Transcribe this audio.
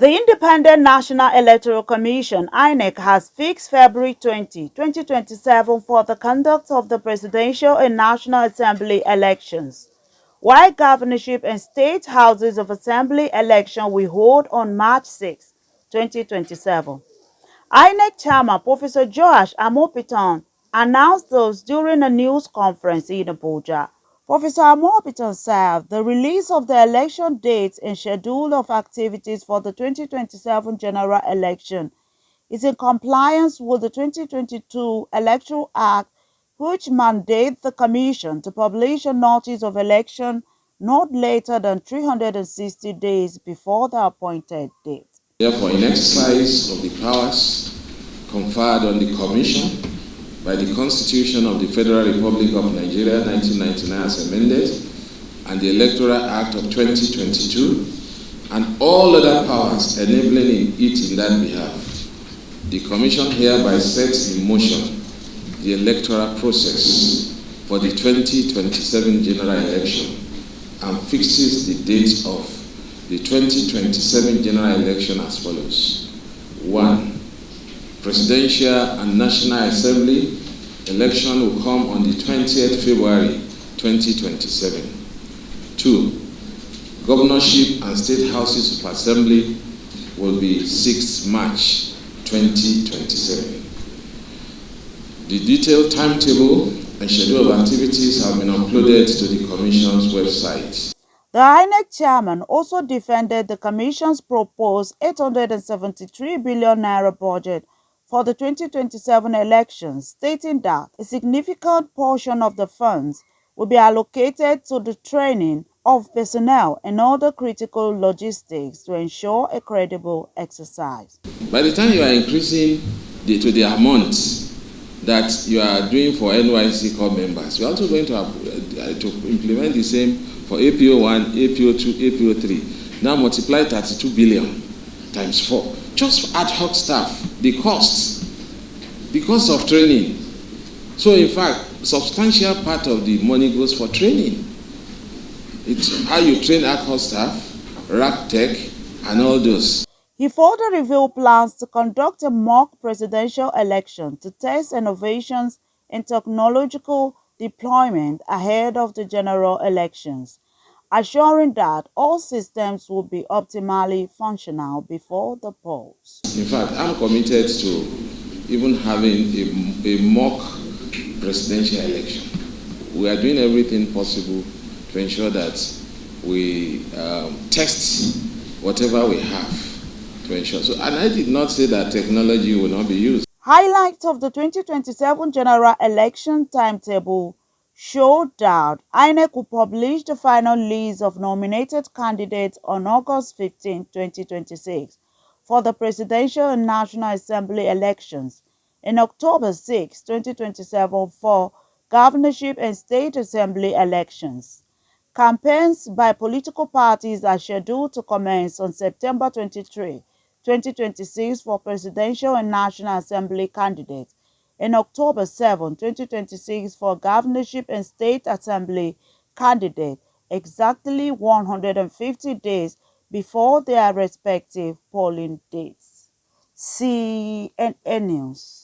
The Independent National Electoral Commission (INEC) has fixed February 20, 2027 for the conduct of the Presidential and National Assembly elections, while Governorship and State Houses of Assembly election will hold on March 6, 2027. INEC Chairman Professor Joash Amupitan announced this during a news conference in Abuja. Professor Amupitan said the release of the election dates and schedule of activities for the 2027 general election is in compliance with the 2022 Electoral Act, which mandates the Commission to publish a notice of election not later than 360 days before the appointed date. Therefore, in exercise of the powers conferred on the Commission by the Constitution of the Federal Republic of Nigeria 1999 as amended, and the Electoral Act of 2022, and all other powers enabling it in that behalf, the Commission hereby sets in motion the electoral process for the 2027 general election and fixes the date of the 2027 general election as follows. 1. Presidential and National Assembly election will come on the 20th February 2027. 2. Governorship and State Houses of Assembly will be 6th March 2027. The detailed timetable and schedule of activities have been uploaded to the Commission's website. The INEC Chairman also defended the Commission's proposed 873 billion naira budget for the 2027 elections, stating that a significant portion of the funds will be allocated to the training of personnel and other critical logistics to ensure a credible exercise. By the time you are increasing to the amount that you are doing for NYC core members, you are also going to implement the same for APO1, APO2, APO3. Now multiply 32 billion times 4. Just for ad hoc staff, the cost of training. So in fact, substantial part of the money goes for training. It's how you train ad hoc staff, rack tech, and all those. He further revealed plans to conduct a mock presidential election to test innovations in technological deployment ahead of the general elections, assuring that all systems will be optimally functional before the polls. In fact, I'm committed to even having a mock presidential election. We are doing everything possible to ensure that we test whatever we have to ensure. So, and I did not say that technology will not be used. Highlights of the 2027 general election timetable showed that INEC will publish the final list of nominated candidates on August 15, 2026 for the Presidential and National Assembly elections, and October 6, 2027 for Governorship and State Assembly elections. Campaigns by political parties are scheduled to commence on September 23, 2026 for Presidential and National Assembly candidates, and October 7, 2026 for Governorship and State Assembly candidates, exactly 150 days before their respective polling dates. CNN News.